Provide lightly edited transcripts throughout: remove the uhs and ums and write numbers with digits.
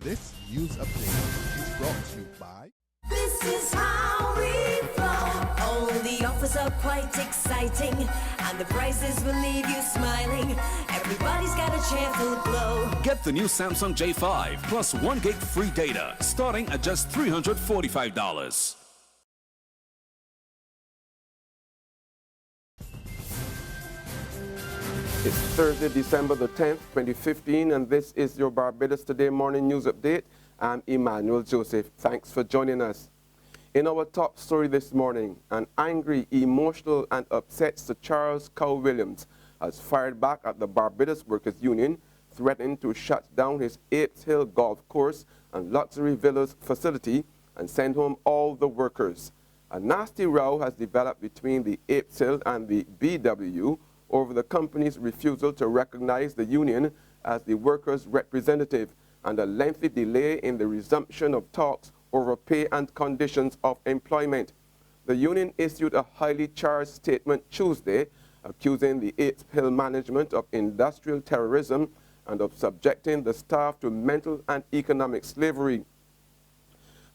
This news update is brought to you by... This is how we flow. All the offers are quite exciting, and the prices will leave you smiling. Everybody's got a cheerful glow. Get the new Samsung J5 plus 1 gig free data starting at just $345. It's Thursday, December the 10th, 2015, and this is your Barbados Today morning news update. I'm Emmanuel Joseph. Thanks for joining us. In our top story this morning, an angry, emotional, and upset Sir Charles Cow Williams has fired back at the Barbados Workers Union, threatening to shut down his Apes Hill golf course and luxury villas facility and send home all the workers. A nasty row has developed between the Apes Hill and the BW over the company's refusal to recognize the union as the workers' representative and a lengthy delay in the resumption of talks over pay and conditions of employment. The union issued a highly charged statement Tuesday accusing the Apes Hill management of industrial terrorism and of subjecting the staff to mental and economic slavery.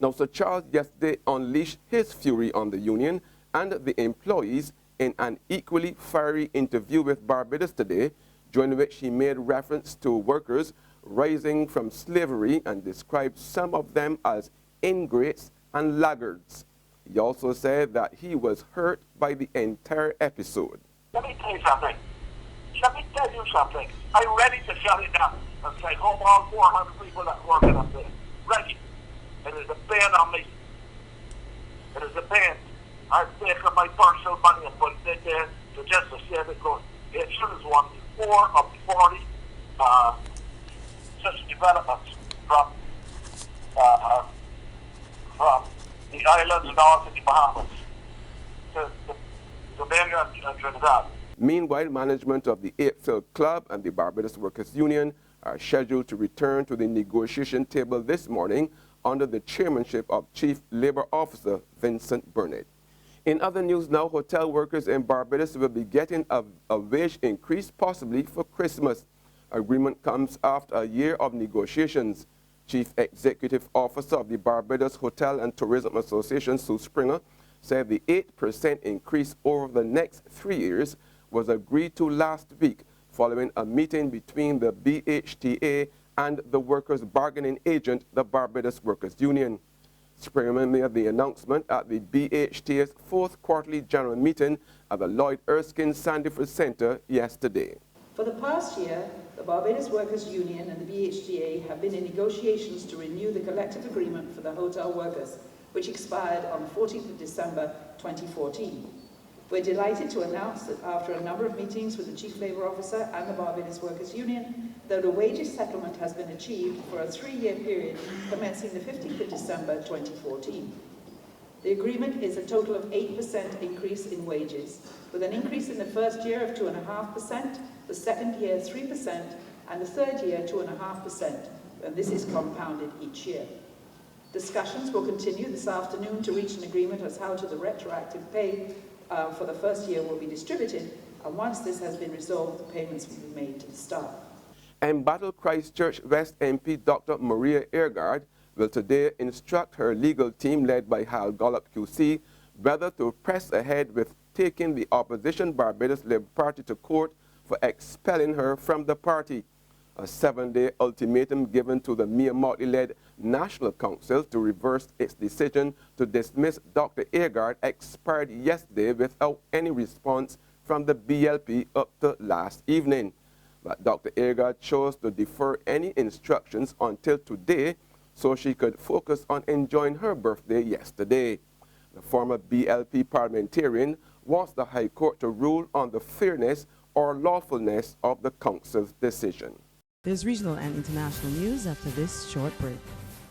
Now, Sir Charles yesterday unleashed his fury on the union and the employees in an equally fiery interview with Barbados Today, during which he made reference to workers rising from slavery and described some of them as ingrates and laggards. He also said that he was hurt by the entire episode. Let me tell you something. I'm ready to shut it down and take home all 400 people that are working up there. Ready. It is a ban on me. It is a ban. I've taken my personal money and put it in there to just to see how it goes. It should have won 4 of 40 such developments from the islands and all to the Bahamas to Jamaica and Trinidad. Meanwhile, management of the Apes Hill Club and the Barbados Workers Union are scheduled to return to the negotiation table this morning under the chairmanship of Chief Labor Officer Vincent Burnett. In other news now, hotel workers in Barbados will be getting a wage increase possibly for Christmas. Agreement comes after a year of negotiations. Chief Executive Officer of the Barbados Hotel and Tourism Association, Sue Springer, said the 8% increase over the next 3 years was agreed to last week following a meeting between the BHTA and the workers' bargaining agent, the Barbados Workers Union. Springer made the announcement at the BHTA's 4th quarterly general meeting at the Lloyd Erskine Sandifer Center yesterday. For the past year, the Barbados Workers Union and the BHTA have been in negotiations to renew the collective agreement for the hotel workers, which expired on the 14th of December 2014. We're delighted to announce that after a number of meetings with the Chief Labour Officer and the Barbados Workers Union, that a wages settlement has been achieved for a 3-year period commencing the 15th of December 2014. The agreement is a total of 8% increase in wages, with an increase in the first year of 2.5%, the second year 3%, and the third year 2.5%, and this is compounded each year. Discussions will continue this afternoon to reach an agreement as how to the retroactive pay for the first year will be distributed, and once this has been resolved, the payments will be made to the staff. Embattled Christchurch West MP Dr. Maria Eargard will today instruct her legal team led by Hal Gollop QC whether to press ahead with taking the opposition Barbados Labour Party to court for expelling her from the party. A 7-day ultimatum given to the Mia Motley-led National Council to reverse its decision to dismiss Dr. Eargard expired yesterday without any response from the BLP up to last evening. But Dr. Eargard chose to defer any instructions until today so she could focus on enjoying her birthday yesterday. The former BLP parliamentarian wants the High Court to rule on the fairness or lawfulness of the Council's decision. There's regional and international news after this short break.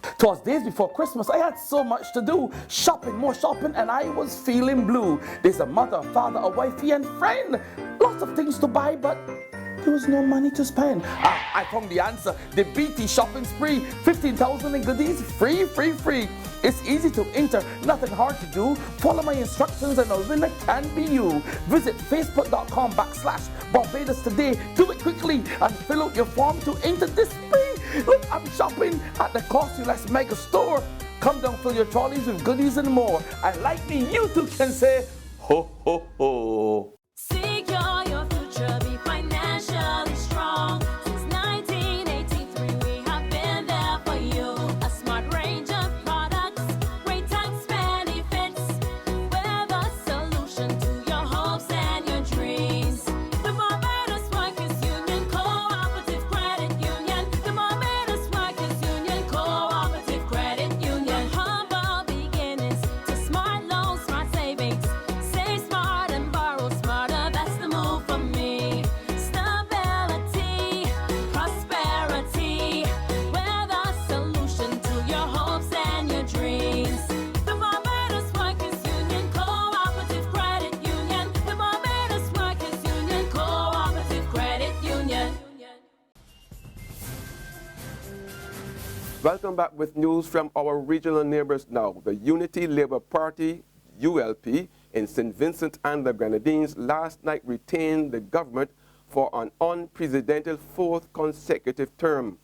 It was days before Christmas. I had so much to do. Shopping, more shopping, and I was feeling blue. There's a mother, father, a wifey, and friend. Lots of things to buy, but there was no money to spend. I found the answer. The BT shopping spree. 15,000 in goodies. Free, free, free. It's easy to enter, nothing hard to do. Follow my instructions and a winner can be you. Visit facebook.com/Barbados Today. Do it quickly and fill out your form to enter this spree. Look, I'm shopping at the Costless Mega Store. Come down, fill your trolleys with goodies and more. And like me, you too can say, ho, ho, ho. Secure your future, be financially strong. Since 1983, we have been there for you. A smart range of products, great tax benefits. We're the solution to your hopes and your dreams. The Barbados Workers Union Cooperative Credit Union. The Barbados Workers Union Cooperative Credit Union. Humble beginnings to smart loans, smart savings. Save smart and borrow smarter, that's the move for me. Stability, prosperity, we're the solution to your hopes and your dreams. The Barbados Workers Union Cooperative Credit Union. The Barbados Workers Union Cooperative Credit Union. Welcome back with news from our regional neighbors now. The Unity Labour Party, ULP, in St. Vincent and the Grenadines last night retained the government for an unprecedented fourth consecutive term.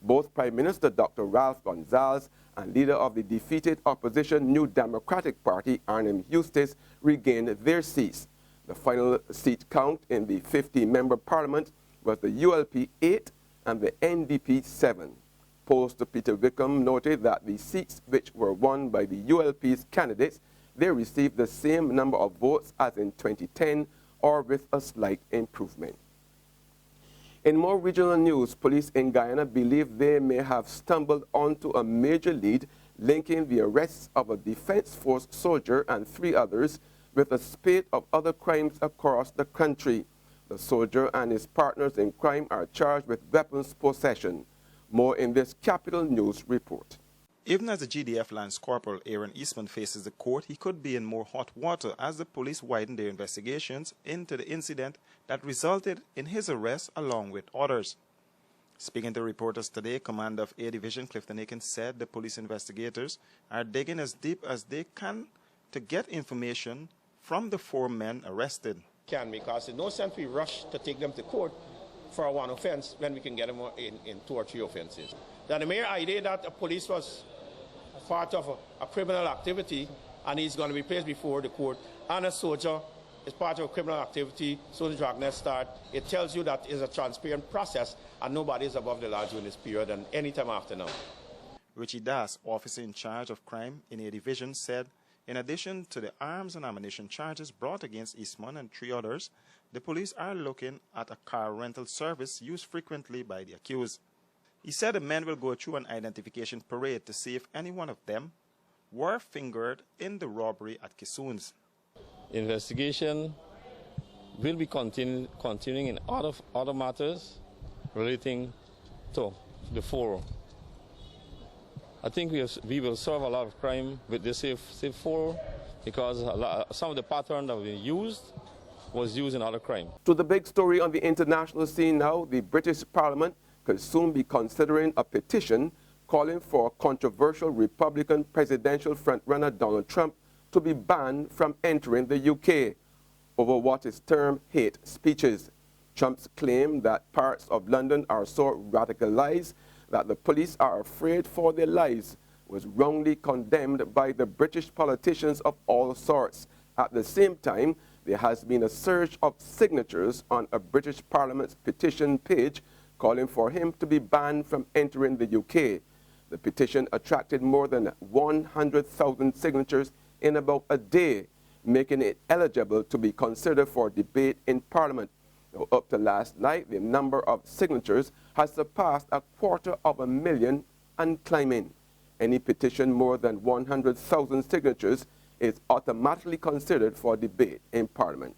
Both Prime Minister Dr. Ralph Gonsalves and leader of the defeated opposition New Democratic Party, Arnhem Eustace, regained their seats. The final seat count in the 50-member parliament was the ULP 8 and the NDP 7. Pollster Peter Wickham noted that the seats which were won by the ULP's candidates, they received the same number of votes as in 2010 or with a slight improvement. In more regional news, police in Guyana believe they may have stumbled onto a major lead linking the arrests of a Defense Force soldier and 3 others with a spate of other crimes across the country. The soldier and his partners in crime are charged with weapons possession. More in this Capital News report. Even as the GDF Lance Corporal Aaron Eastman faces the court, he could be in more hot water as the police widen their investigations into the incident that resulted in his arrest along with others. Speaking to reporters today, Commander of A Division Clifton Aiken said the police investigators are digging as deep as they can to get information from the 4 men arrested. Because there's no sense we rush to take them to court for one offense when we can get them in 2 or 3 offenses. Now, the mere idea that the police was part of a criminal activity and he's going to be placed before the court, and a soldier is part of a criminal activity, so the dragnet start, it tells you that it's a transparent process and nobody is above the law during this period and any time after now. Richie Das, officer in charge of crime in A Division, said in addition to the arms and ammunition charges brought against Eastman and 3 others, the police are looking at a car rental service used frequently by the accused. He said the men will go through an identification parade to see if any one of them were fingered in the robbery at Kissoons. Investigation will be continuing in other matters relating to the 4. I think we will solve a lot of crime with the safe 4 because some of the pattern that we used was used in other crime. To the big story on the international scene now, the British Parliament could soon be considering a petition calling for controversial Republican presidential frontrunner Donald Trump to be banned from entering the UK over what is termed hate speeches. Trump's claim that parts of London are so radicalized that the police are afraid for their lives was wrongly condemned by the British politicians of all sorts. At the same time, there has been a surge of signatures on a British Parliament's petition page calling for him to be banned from entering the UK. The petition attracted more than 100,000 signatures in about a day, making it eligible to be considered for debate in Parliament. Now, up to last night, the number of signatures has surpassed 250,000 and climbing. Any petition more than 100,000 signatures is automatically considered for debate in Parliament.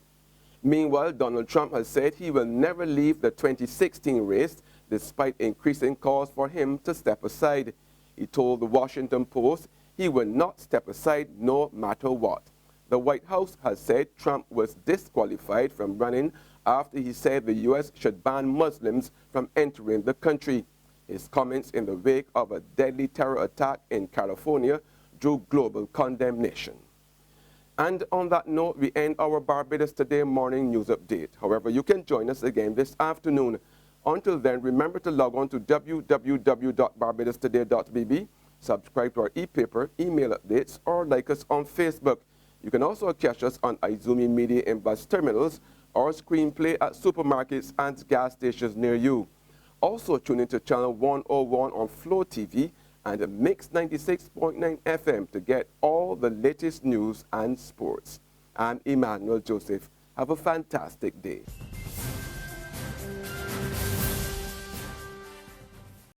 Meanwhile, Donald Trump has said he will never leave the 2016 race despite increasing calls for him to step aside. He told the Washington Post he will not step aside no matter what. The White House has said Trump was disqualified from running after he said the U.S. should ban Muslims from entering the country. His comments in the wake of a deadly terror attack in California drew global condemnation. And on that note, we end our Barbados Today morning news update. However, you can join us again this afternoon Until then, remember to log on to www.barbadostoday.bb, subscribe to our e-paper, email updates, or like us on Facebook. You can also catch us on Izumi Media in bus terminals or screenplay at supermarkets and gas stations near you. Also tune into channel 101 on Flow TV and Mix 96.9 FM to get all the latest news and sports. I'm Emmanuel Joseph. Have a fantastic day.